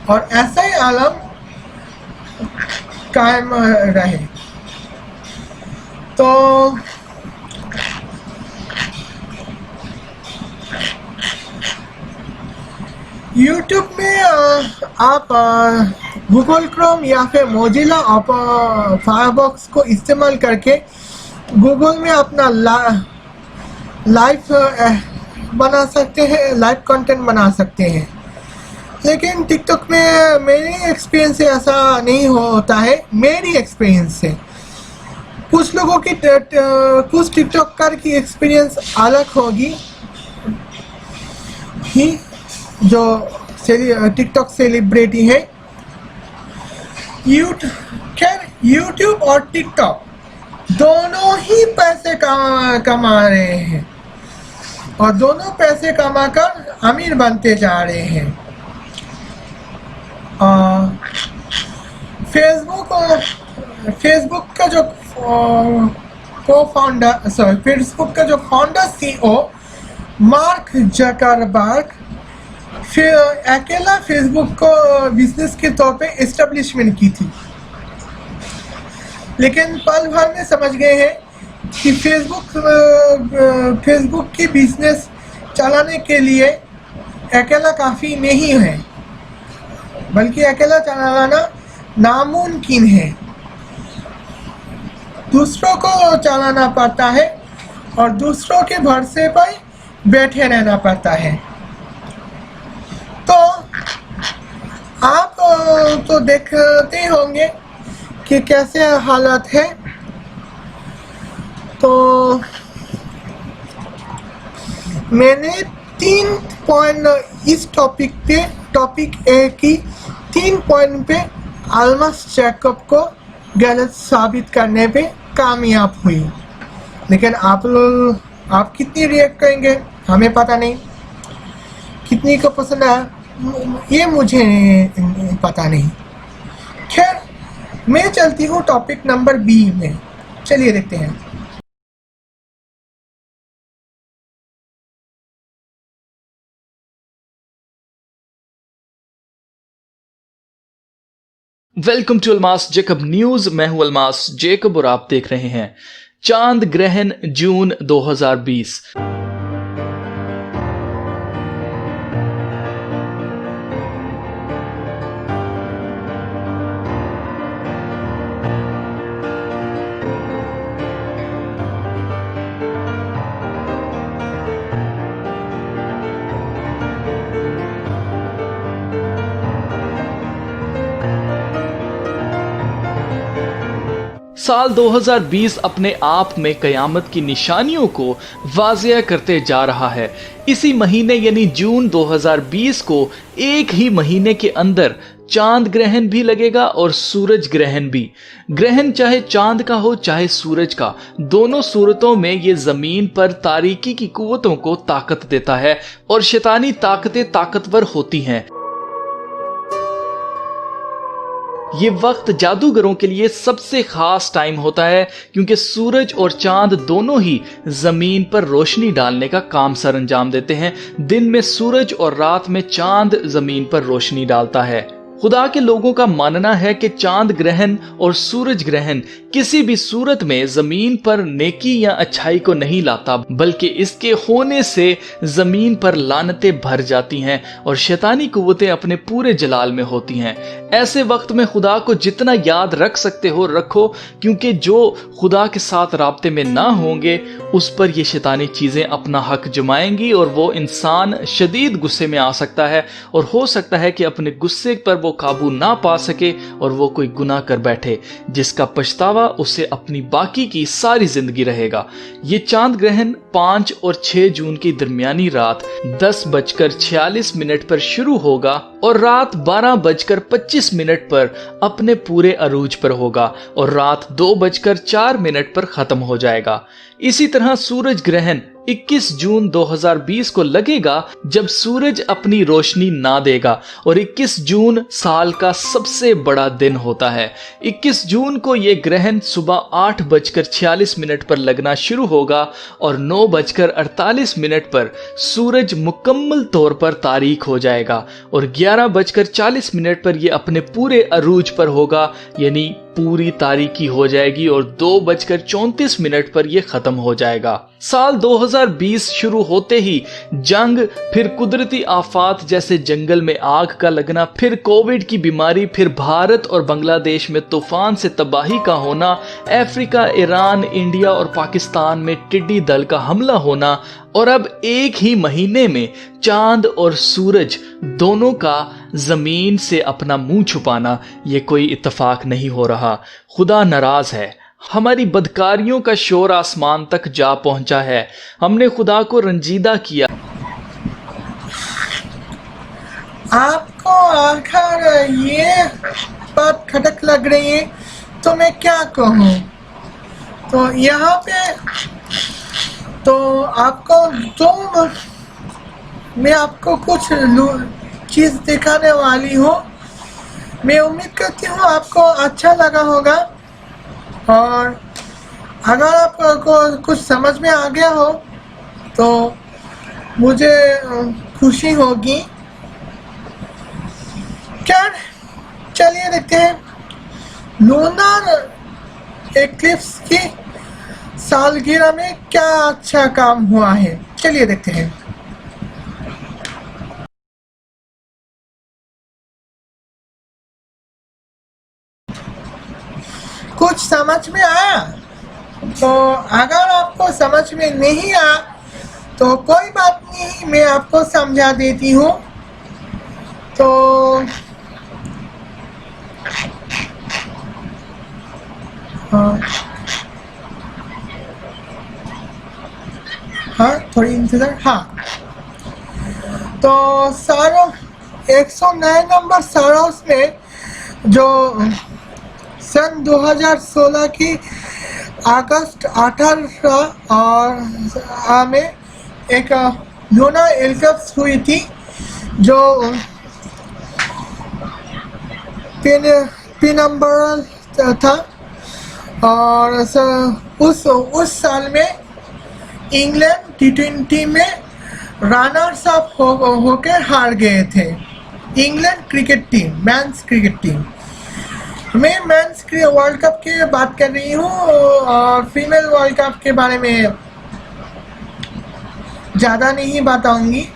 और ऐसा ही आलम कायम रहे। तो YouTube में आप गूगल क्रोम या फिर मोजिला फायरफॉक्स को इस्तेमाल करके गूगल में अपना लाइव बना सकते हैं, लाइव कंटेंट बना सकते हैं। लेकिन टिकटॉक में मेरी एक्सपीरियंस से ऐसा नहीं होता है। मेरी एक्सपीरियंस से कुछ लोगों की कुछ टिकटॉकर की एक्सपीरियंस अलग होगी ही जो टिकटॉक सेलिब्रिटी है। यूट्यूब और टिकटॉक दोनों ही पैसे कमा रहे हैं और दोनों पैसे कमाकर अमीर बनते जा रहे हैं। फेसबुक का जो फेसबुक का जो फाउंडर CEO मार्क जकरबर्ग फिर अकेला फेसबुक को बिजनेस के तौर पे एस्टेब्लिशमेंट की थी, लेकिन पल भर में समझ गए हैं कि फेसबुक की बिजनेस चलाने के लिए अकेला काफ़ी नहीं है, बल्कि अकेला चलाना नामुमकिन है। दूसरों को चलाना पड़ता है और दूसरों के भरोसे पर बैठे रहना पड़ता है। तो आप तो देखते होंगे कि कैसे हालत है। तो मैंने 3 पॉइंट इस टॉपिक ए की 3 पॉइंट पे अल्मास जैकब को गलत साबित करने पे कामयाब हुई। लेकिन आप कितनी रिएक्ट करेंगे हमें पता नहीं, कितनी को पसंद आया ये मुझे पता नहीं। खैर मैं चलती हूँ टॉपिक नंबर बी में, चलिए देखते हैं। Welcome to Almas Jacob news. मैं हूं अलमास जेकब और आप देख रहे हैं चांद ग्रहण जून 2020। साल 2020 अपने आप में कयामत की निशानियों को वाज़िया करते जा रहा है। इसी महीने यानी जून 2020 को एक ही महीने के अंदर चांद ग्रहण भी लगेगा और सूरज ग्रहण भी। ग्रहण चाहे चांद का हो चाहे सूरज का, दोनों सूरतों में ये जमीन पर तारीकी की कुव्वतों को ताकत देता है और शैतानी ताकतें ताकतवर होती हैं। ये वक्त जादूगरों के लिए सबसे खास टाइम होता है क्योंकि सूरज और चांद दोनों ही जमीन पर रोशनी डालने का काम सर अंजाम देते हैं। दिन में सूरज और रात में चांद जमीन पर रोशनी डालता है। खुदा के लोगों का मानना है कि चांद ग्रहण और सूरज ग्रहण किसी भी सूरत में जमीन पर नेकी या अच्छाई को नहीं लाता, बल्कि इसके होने से जमीन पर लानतें भर जाती हैं और शैतानी कुव्वतें अपने पूरे जलाल में होती हैं। ऐसे वक्त में खुदा को जितना याद रख सकते हो रखो, क्योंकि जो खुदा के साथ राब्ते में ना होंगे उस पर ये शैतानी चीजें अपना हक जमाएंगी और वो इंसान शदीद गुस्से में आ सकता है और हो सकता है कि अपने गुस्से पर वो काबू ना पा सके और वो कोई गुनाह कर बैठे जिसका पछतावा उसे अपनी बाकी की सारी जिंदगी रहेगा। ये चांद ग्रहण 5 और 6 जून की दरमियानी रात 10:46 पर शुरू होगा और रात 12:25 पर अपने पूरे अरूज पर होगा और रात 2:04 पर खत्म हो जाएगा। इसी तरह सूरज ग्रहण 21 जून 2020 को लगेगा जब सूरज अपनी रोशनी ना देगा और 21 जून साल का सबसे बड़ा दिन होता है। 21 जून को यह ग्रहण सुबह 8:46 पर लगना शुरू होगा और 9:48 पर सूरज मुकम्मल तौर पर तारीक हो जाएगा और 11:40 पर यह अपने पूरे अरूज पर होगा, यानी पूरी तारीकी हो जाएगी और 2:34 पर यह खत्म हो जाएगा। साल 2020 शुरू होते ही जंग, फिर कुदरती आफात जैसे जंगल में आग का लगना, फिर कोविड की बीमारी, फिर भारत और बांग्लादेश में तूफान से तबाही का होना, अफ्रीका, ईरान, इंडिया और पाकिस्तान में टिड्डी दल का हमला होना और अब एक ही महीने में चांद और सूरज दोनों का जमीन से अपना मुंह छुपाना, ये कोई इत्तेफाक नहीं हो रहा। खुदा नाराज है। हमारी बदकारियों का शोर आसमान तक जा पहुंचा है। हमने खुदा को रंजीदा किया। आपको आखिर ये बात खटक लग रही है तो मैं क्या कहूँ। तो यहाँ पे तो मैं आपको कुछ चीज़ दिखाने वाली हूँ। मैं उम्मीद करती हूँ आपको अच्छा लगा होगा और अगर आपको कुछ समझ में आ गया हो तो मुझे खुशी होगी। क्या चलिए देखते हैं लूनर एक्लिप्स की सालगिरह में क्या अच्छा काम हुआ है। चलिए देखते हैं। कुछ समझ में आया? तो अगर आपको समझ में नहीं आया तो कोई बात नहीं, मैं आपको समझा देती हूँ। तो हाँ थोड़ी इंतजार। हाँ तो सारा 109 नंबर सारांश में जो सन 2016 की अगस्त 18 और में एक लूना इक्लिप्स हुई थी जो पिनम्बरल था और उस साल में इंग्लैंड T20 में रनर्स अप होकर हार गए थे। England cricket team, men's cricket team. मैं मेंस वर्ल्ड कप की बात कर रही हूँ और फीमेल वर्ल्ड कप के बारे में ज़्यादा नहीं बताऊंगी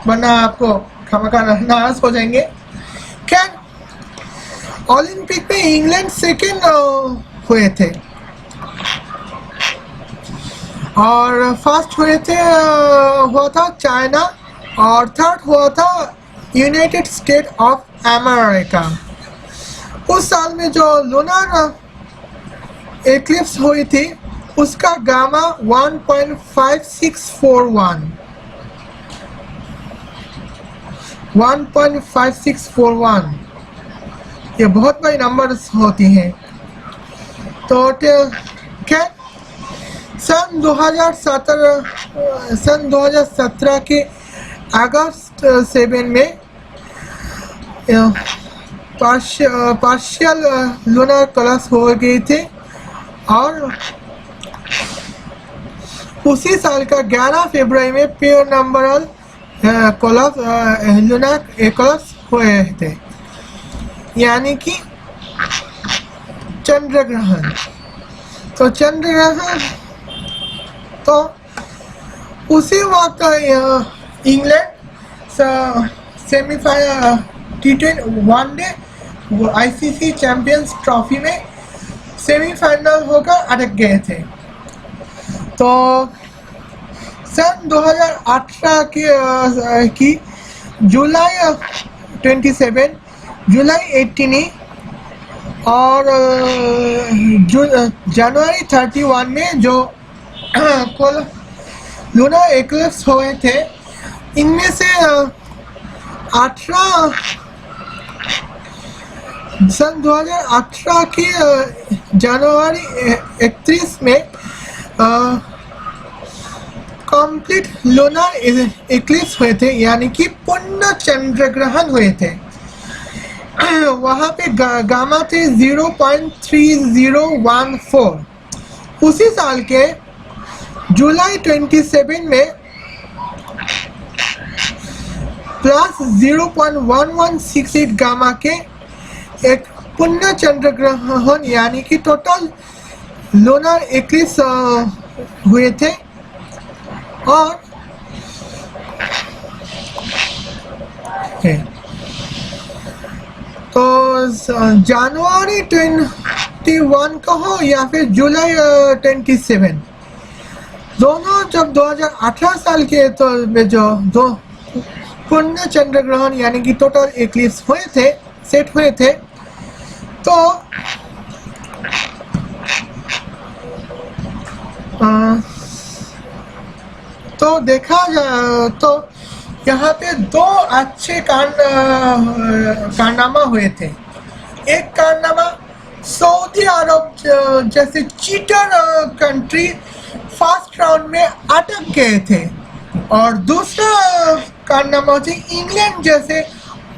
वरना आपको खामखा नाराज हो जाएंगे। क्या ओलंपिक में इंग्लैंड सेकेंड हुए थे और फर्स्ट हुआ था चाइना और थर्ड हुआ था यूनाइटेड स्टेट ऑफ अमेरिका। उस साल में जो लूनर एक्लिप्स हुई थी उसका गामा 1.5641 ये बहुत बड़ी नंबर्स होती हैं। तो क्या सन 2017 के अगस्त 7 में पार्शियल लूनर क्लस हो गई थी और उसी साल का 11 फरवरी में प्योर नंबरल लूनर एक्लिप्स हुए थे यानी कि चंद्र ग्रहण। तो चंद्र ग्रहण तो उसी वक्त England semifinal T20 one day ICC champions trophy में सेमीफाइनल होकर अटक गए थे। तो सन 2018 की जुलाई 27, जुलाई 18 और जनवरी 31 में जो लूनर एक्लिप्स हुए थे इनमें से 18 2018 की जनवरी 31 में कंप्लीट लूनर एक्लिप्स हुए थे यानी कि पूर्ण चंद्र ग्रहण हुए थे। वहाँ पे गामा थे 0.3014। उसी साल के जुलाई 27 में प्लस 0.1168 गामा के एक पूर्ण चंद्र ग्रहण यानी कि टोटल लूनर एक्लिप्स हुए थे। और तो जनवरी 21 का हो या फिर जुलाई 27 दोनों जब 2018 साल के तो में जो दो पूर्ण चंद्र ग्रहण यानी कि टोटल एक्लिप्स हुए थे सेट हुए थे तो देखा जाए तो यहाँ पे दो अच्छे कारनामा हुए थे। एक कारनामा सऊदी अरब जैसे चीटर कंट्री फर्स्ट राउंड में अटक गए थे और दूसरा कारनामा थी इंग्लैंड जैसे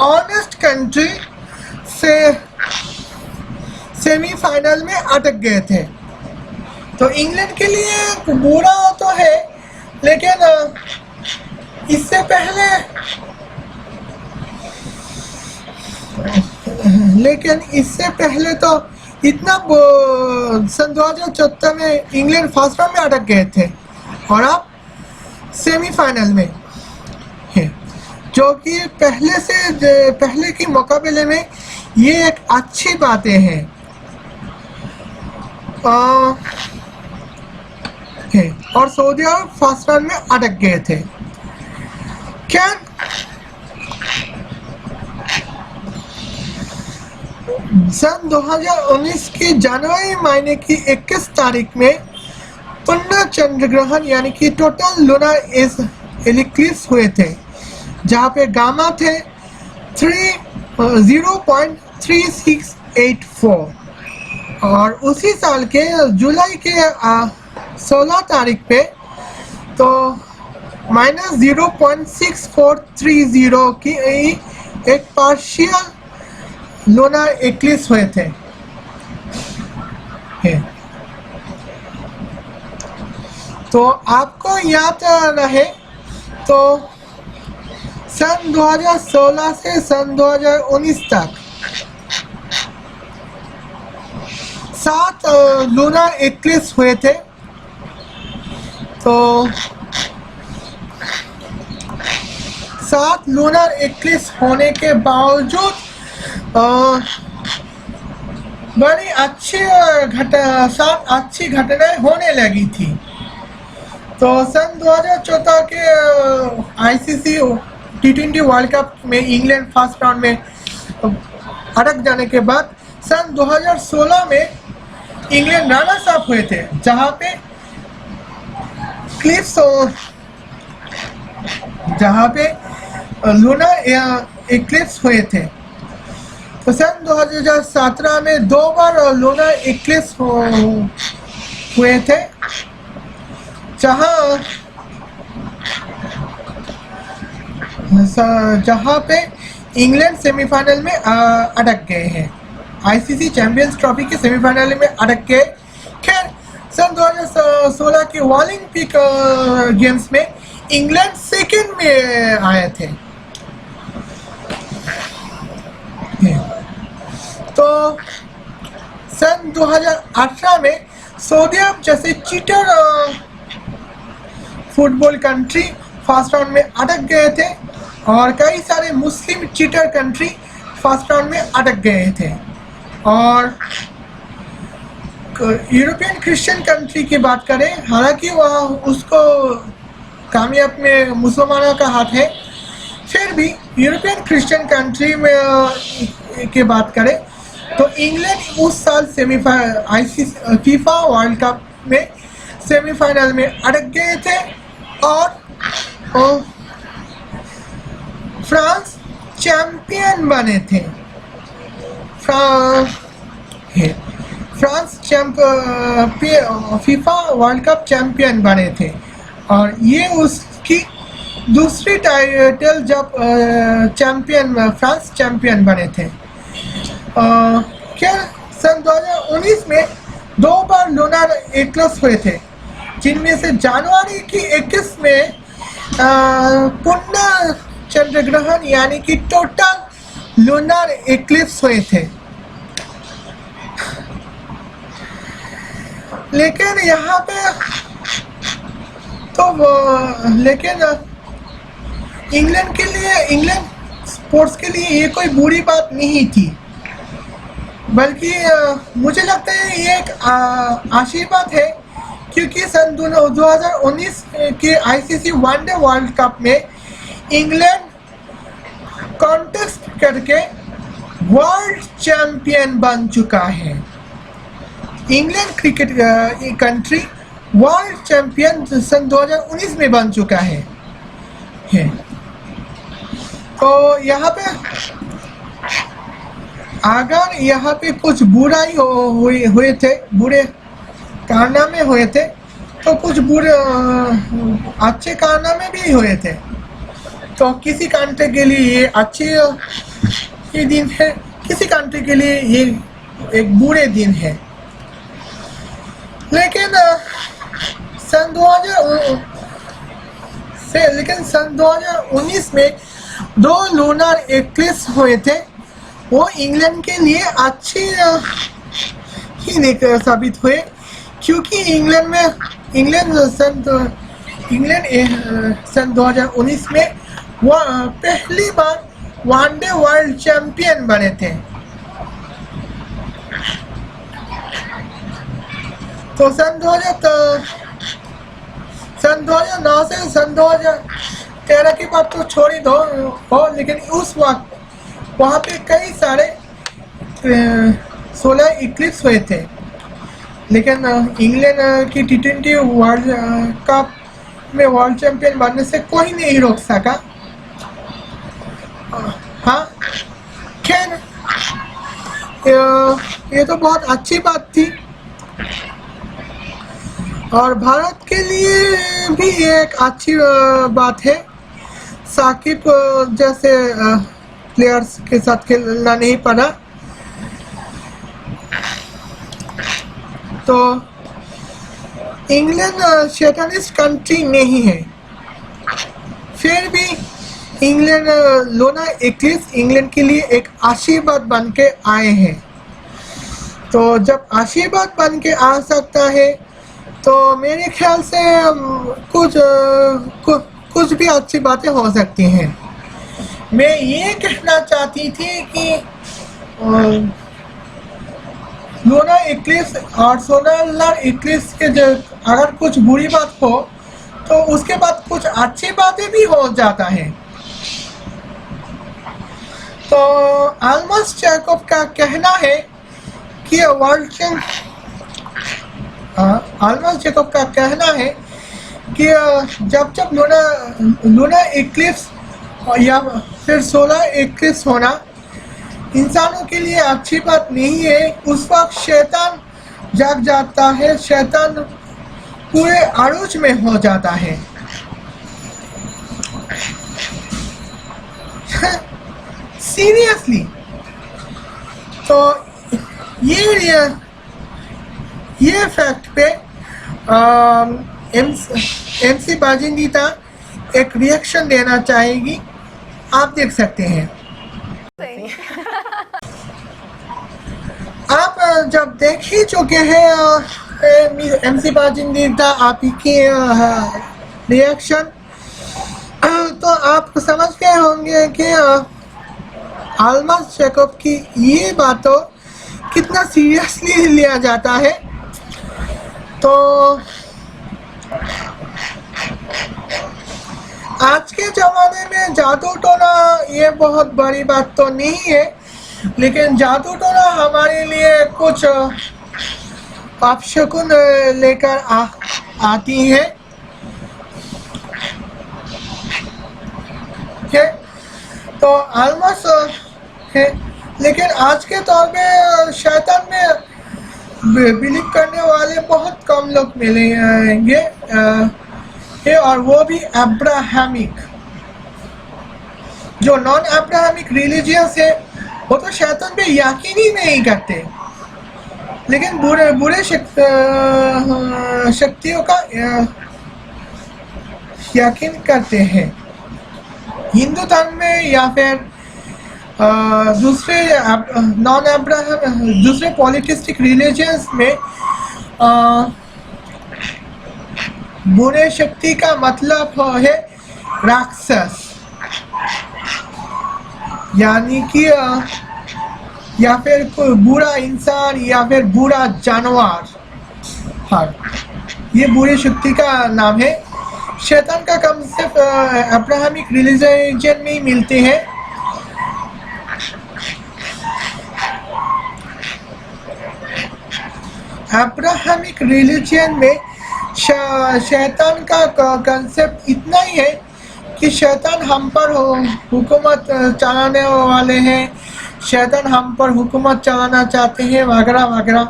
ऑनेस्ट कंट्री से सेमीफाइनल में अटक गए थे। तो इंग्लैंड के लिए बुरा तो है लेकिन इससे पहले तो इतना सन 2014 में इंग्लैंड फर्स्ट राउंड में अटक गए थे और अब सेमीफाइनल में है जो कि पहले के मुकाबले में ये एक अच्छी बातें हैं। और सऊदी अरब फर्स्ट राउंड में अटक गए थे। क्या सन 2019 की जनवरी महीने की 21 तारीख में पूर्ण चंद्र ग्रहण यानी कि टोटल लूनर एक्लिप्स हुए थे जहाँ पे गामा थे 0.3684 और उसी साल के जुलाई के 16 तारीख पे तो -0.6430 की एक पार्शियल लूनर एक्लिप्स हुए थे। तो आपको याद रहे तो सन 2016 से सन 2019 तक 7 लूनर एक्लिप्स हुए थे। तो 7 लूनर एक्लिप्स होने के बावजूद बड़ी अच्छी घटनाएं होने लगी थी। तो सन 2014 के आईसीसी T20 वर्ल्ड कप में इंग्लैंड फर्स्ट राउंड में अटक जाने के बाद सन 2016 में इंग्लैंड रनर्स अप हुए थे, जहां पे लूनर एक्लिप्स हुए थे। तो सन 2017 में 2 बार लूनर एक्लिप्स हुए थे, जहां पे इंग्लैंड सेमीफाइनल में अटक गए हैं। आईसीसी चैंपियंस ट्रॉफी के सेमीफाइनल में अटक गए। खैर सन 2016 के ओलंपिक गेम्स में इंग्लैंड सेकंड में आए थे। तो सन 2018 में सऊदी अरब जैसे cheater football country first round में अटक गए थे और कई सारे मुस्लिम चीटर कंट्री फर्स्ट राउंड में अटक गए थे। और यूरोपियन क्रिश्चियन कंट्री की बात करें, हालांकि वह उसको कामयाब में मुसलमानों का हाथ है, फिर भी यूरोपियन क्रिश्चियन कंट्री में की बात करें तो इंग्लैंड उस साल आईसीसी फीफा वर्ल्ड कप में सेमीफाइनल में अटक गए थे और फ्रांस चैंपियन बने थे। France FIFA world cup champion बने थे और ये उसकी दूसरी टाइटल जब फ्रांस चैंपियन बने थे। क्या सन 2019 में 2 बार लूनर एक्लिप्स हुए थे, जिनमें से जनवरी की 21 में पूर्ण चंद्र ग्रहण यानी कि टोटल लूनर एक्लिप्स हुए थे। लेकिन यहाँ पे लेकिन इंग्लैंड स्पोर्ट्स के लिए ये कोई बुरी बात नहीं थी, बल्कि मुझे लगता है ये एक आशीर्वाद है, क्योंकि सन 2019 के आईसीसी वनडे वर्ल्ड कप में इंग्लैंड कॉन्टेस्ट करके वर्ल्ड चैंपियन बन चुका है। England cricket country world champion सन 2019 में बन चुका है। तो यहाँ पे अगर यहाँ पे कुछ बुराई हुए थे, बुरे कारनामे हुए थे, तो कुछ बुरे अच्छे कारनामे भी हुए थे। तो किसी कंट्री के लिए ये अच्छे दिन है, किसी कंट्री के लिए ये एक बुरे दिन है। लेकिन सन 2019 में 2 लूनर एक्लिप्स हुए थे, वो इंग्लैंड के लिए अच्छी ही साबित हुए, क्योंकि इंग्लैंड सन 2019 में वो पहली बार वनडे वर्ल्ड चैंपियन बने थे। तो सन 2009 से सन 2013 की बात तो छोड़ ही दो, लेकिन उस वक्त वहाँ पे कई सारे 16 इक्लिप्स हुए थे। लेकिन इंग्लैंड की T20 वर्ल्ड कप में वर्ल्ड चैंपियन बनने से कोई नहीं रोक सका। ये तो बहुत अच्छी बात थी और भारत के लिए भी एक अच्छी बात है। साकिब जैसे प्लेयर्स के साथ खेलना नहीं पड़ा। तो इंग्लैंड शैतानिस्ट कंट्री नहीं है, फिर भी इंग्लैंड लोना एक्लिस इंग्लैंड के लिए एक आशीर्वाद बन के आए हैं। तो जब आशीर्वाद बन के आ सकता है तो मेरे ख्याल से कुछ भी अच्छी बातें हो सकती हैं। मैं ये कहना चाहती थी कि लोना एक्लिस और सोनार एक्लिस के अगर कुछ बुरी बात हो तो उसके बाद कुछ अच्छी बातें भी हो जाता है। तो अल्मस जैकब का कहना है कि अल्मस जैकब का कहना है कि जब जब लूना एक्लिप्स या फिर सोलर एक्लिप्स होना इंसानों के लिए अच्छी बात नहीं है। उस वक्त शैतान जाग जाता है, शैतान पूरे आरूज में हो जाता है। सीरियसली। तो ये फैक्ट पे एमसी बाजिंदीता एक रिएक्शन देना चाहेगी, आप देख सकते हैं। आप जब देख ही चुके हैं एमसी बाजिंदीता आप की रिएक्शन, तो आप समझ गए होंगे कि अल्मस जैकब की ये बातों कितना सीरियसली लिया जाता है। तो आज के ज़माने में जादू टोना ये बहुत बड़ी बात तो नहीं है, लेकिन जादू टोना हमारे लिए कुछ अपशकुन लेकर आती है। तो अल्मस है, लेकिन आज के दौर में शैतान में बिलीव करने वाले बहुत कम लोग मिलेंगे और वो भी अब्राहमिक। जो नॉन अब्राहमिक रिलीजियस है वो तो शैतान पे यकीन ही नहीं करते, लेकिन बुरे शक्तियों का यकीन करते हैं। हिंदू धर्म में या फिर दूसरे नॉन अब्राहम दूसरे पॉलिटिस्टिक रिलीजियंस में बुरे शक्ति का मतलब है राक्षस, यानी कि या फिर कोई बुरा इंसान या फिर बुरा जानवर। हाँ, ये बुरी शक्ति का नाम है। शैतान का कंसेप्ट अब्राहमिक रिलीजन में ही मिलते हैं। अब्राहमिक रिलीजन में शैतान का कंसेप्ट इतना ही है कि शैतान हम पर हुकूमत चलाने वाले हैं, शैतान हम पर हुकूमत चलाना चाहते हैं, वगैरह वगैरह।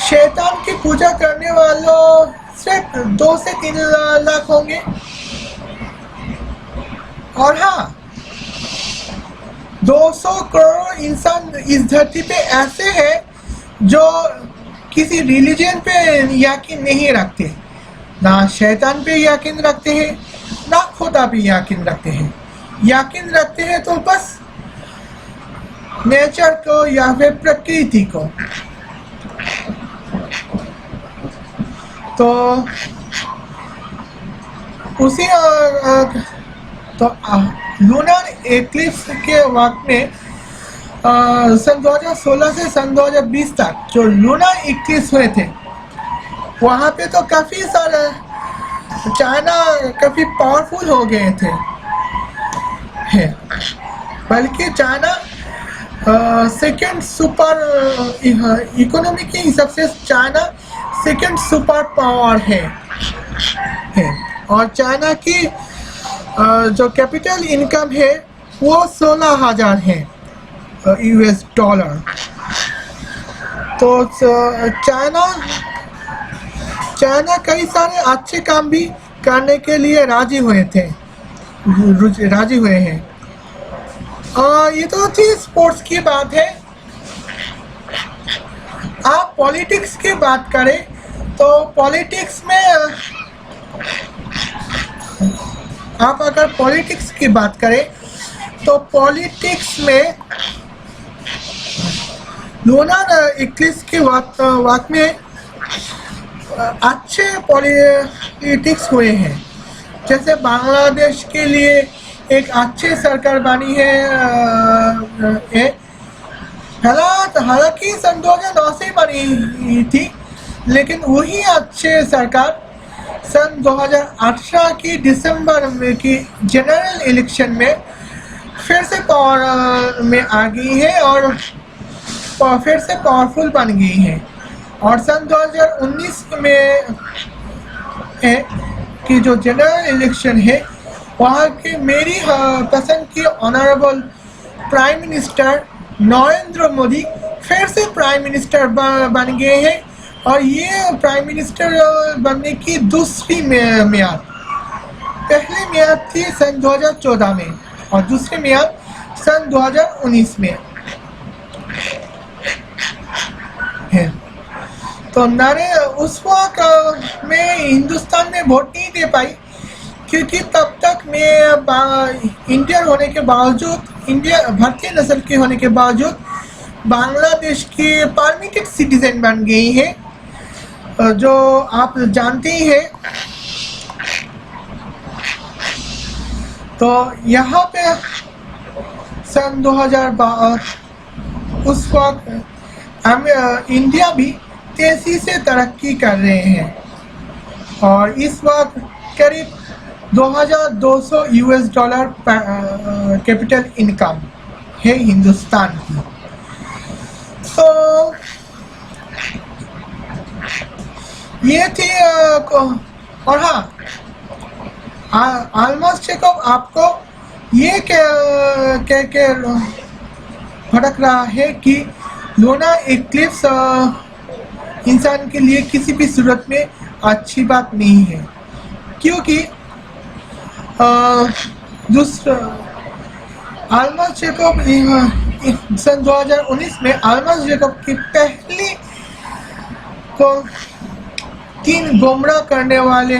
शैतान की पूजा करने वालों सिर्फ 2 से 3 लाख होंगे। और हाँ, 200 करोड़ इंसान इस धरती पे ऐसे हैं जो किसी रिलीजन पे यकीन नहीं रखते, ना शैतान पे यकीन रखते हैं, ना खुदा पे यकीन रखते हैं। यकीन रखते हैं तो बस नेचर को या फिर प्रकृति को। तो उसी लूनर एक्लिप्स के वक्त में सन 2016 से सन 2020 तक जो लूनर एक्लिप्स हुए थे, वहाँ पे तो काफ़ी सारे चाइना काफ़ी पावरफुल हो गए थे, बल्कि चाइना सेकेंड सुपर इकोनॉमी के हिसाब से चाइना सेकेंड सुपर पावर है। और चाइना की जो कैपिटल इनकम है वो 16,000 है US डॉलर। तो चाइना कई सारे अच्छे काम भी करने के लिए राजी हुए हैं। ये तो थी स्पोर्ट्स की बात है। आप पॉलिटिक्स की बात करें तो पॉलिटिक्स में आप अगर पॉलिटिक्स की बात करें तो पॉलिटिक्स में लूनार इक्लिप्स के वक्त में अच्छे पॉलिटिक्स हुए हैं। जैसे बांग्लादेश के लिए एक अच्छी सरकार बनी है। हालांकि सन 2009 से बनी थी, लेकिन वही अच्छे सरकार सन 2018 की दिसंबर में की जनरल इलेक्शन में फिर से पावर में आ गई है और फिर से पावरफुल बन गई है। और सन 2019 में है कि जो जनरल इलेक्शन है वहाँ के मेरी पसंद की honourable prime minister Narendra Modi फिर से प्राइम मिनिस्टर बन गए हैं। और ये प्राइम मिनिस्टर बनने की दूसरी मियाद, पहली मियाद थी सन 2014 में और दूसरी मियाद सन 2019 में है। तो उस वक्त मैं हिंदुस्तान में वोट नहीं दे पाई, क्योंकि तब तक मैं इंडियन होने के बावजूद, भारतीय नस्ल के होने के बावजूद बांग्लादेश की परमिटेड सिटीजन बन गई है, जो आप जानते ही हैं। तो यहाँ पे सन 2012 उस वक्त इंडिया भी तेजी से तरक्की कर रहे हैं और इस वक्त करीब 2200 US डॉलर कैपिटल इनकम है हिंदुस्तान की। तो ये थी और हाँ, आलमास चेकअप आपको ये कह के भटक रहा है कि लूनार इक्लिप्स इंसान के लिए किसी भी सूरत में अच्छी बात नहीं है, क्योंकि दूसरा आलमास चेकअप सन 2019 में आलमास चेकअप की पहली को 3 गुमराह करने वाले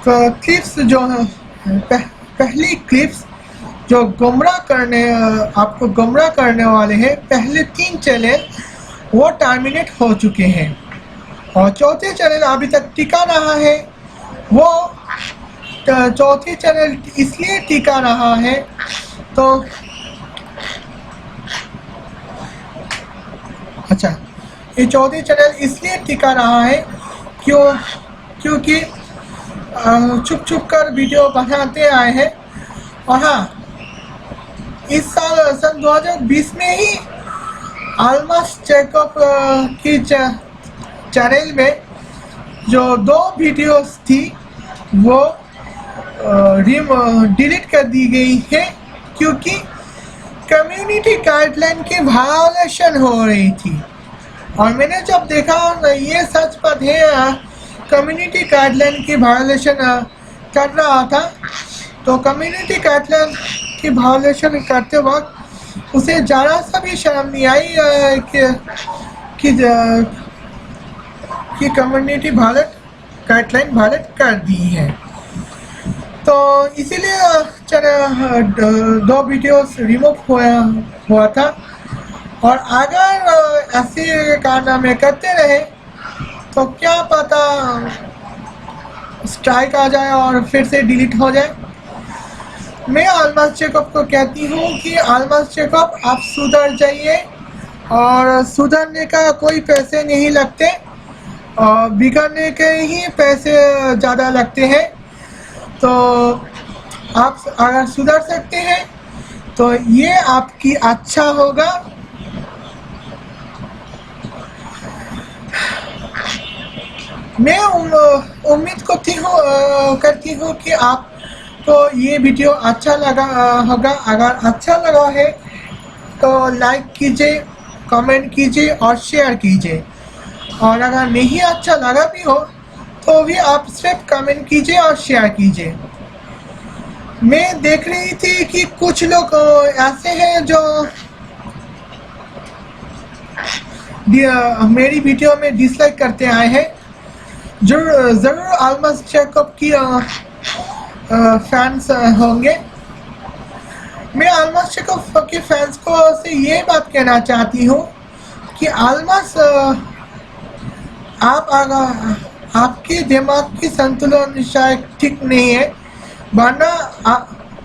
क्लिप्स जो पहली क्लिप्स जो आपको गुमराह करने वाले हैं, पहले 3 चैनल वो टर्मिनेट हो चुके हैं और चौथे चैनल अभी तक टिका रहा है। वो चौथे चैनल इसलिए टिका रहा है तो अच्छा, ये चौथे चैनल इसलिए टिका रहा है क्योंकि छुप कर वीडियो बनाते आए हैं। और हाँ, इस साल सन 2020 में ही आलमास चेकअप की चैनल में जो 2 वीडियोस थी वो डिलीट कर दी गई है, क्योंकि कम्युनिटी गाइडलाइन की वायलेशन हो रही थी। और मैंने जब देखा ये सच बात है, कम्युनिटी गाइडलाइन की वायलेशन कर रहा था, तो कम्युनिटी गाइडलाइन की वायलेशन करते वक्त उसे ज़रा सा भी शर्म नहीं आई कि कम्युनिटी गाइडलाइन वायलेट कर दी है। तो इसीलिए 2 वीडियोस रिमूव हुआ था। और अगर ऐसे कारनामे करते रहे तो क्या पता स्ट्राइक आ जाए और फिर से डिलीट हो जाए। मैं आलमास चेकअप को कहती हूँ कि आलमास चेकअप आप सुधर जाइए, और सुधरने का कोई पैसे नहीं लगते और बिगड़ने के ही पैसे ज़्यादा लगते हैं। तो आप अगर सुधर सकते हैं तो ये आपकी अच्छा होगा। मैं उम्मीद करती हूँ कि आप आपको ये वीडियो अच्छा लगा होगा। अगर अच्छा लगा है तो लाइक कीजिए, कमेंट कीजिए और शेयर कीजिए। और अगर नहीं अच्छा लगा भी हो तो भी आप सिर्फ कमेंट कीजिए और शेयर कीजिए। मैं देख रही थी कि कुछ लोग ऐसे हैं जो मेरी वीडियो में डिसलाइक करते आए हैं। जरूर ऑलमोस्ट जैकब की फैंस होंगे। मैं ऑलमोस्ट जैकब के फैंस को से ये बात कहना चाहती हूँ कि ऑलमोस्ट आप अगर आपके दिमाग की संतुलन शायद ठीक नहीं है, वरना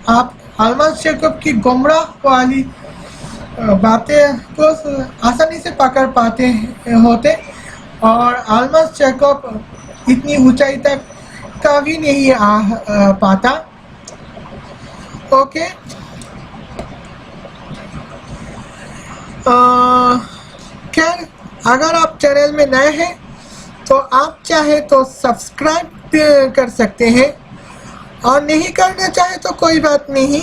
आप ऑलमोस्ट जैकब की गुमराह वाली बातें को आसानी से पकड़ पाते होते। और ऑलमोस्ट जैकब इतनी ऊंचाई तक कभी नहीं आ पाता। ओके, खैर अगर आप चैनल में नए हैं तो आप चाहे तो सब्सक्राइब कर सकते हैं, और नहीं करना चाहे तो कोई बात नहीं।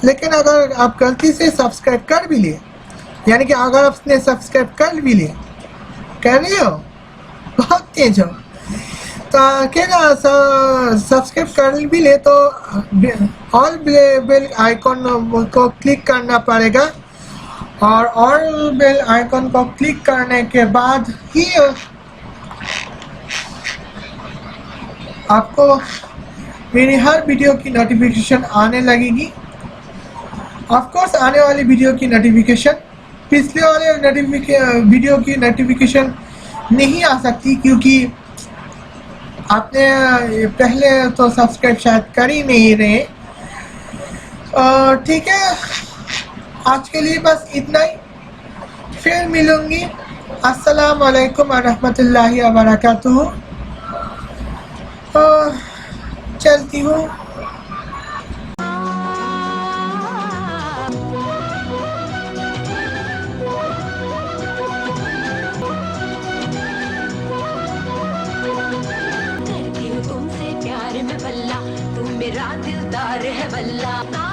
लेकिन अगर आप गलती से सब्सक्राइब कर भी लिए, यानी कि अगर आपने सब्सक्राइब कर भी लिए, कर रही हो, बहुत तेज हो, तो क्या सब्सक्राइब कर भी ले तो ऑल बेल आइकॉन को क्लिक करना पड़ेगा। और ऑल बेल आइकॉन को क्लिक करने के बाद ही आपको मेरी हर वीडियो की नोटिफिकेशन आने लगेगी। ऑफ कोर्स आने वाली वीडियो की नोटिफिकेशन पिछले वाले वीडियो की नोटिफिकेशन नहीं आ सकती, क्योंकि आपने पहले तो सब्सक्राइब शायद कर ही नहीं रहे। ठीक है, आज के लिए बस इतना ही। फिर मिलूंगी। अस्सलाम वालेकुम रहमतुल्लाहि व बरकातुहू। चलती हूँ। करती हूँ तुमसे प्यार में बल्ला, तुम मेरा दिलदार है बल्ला।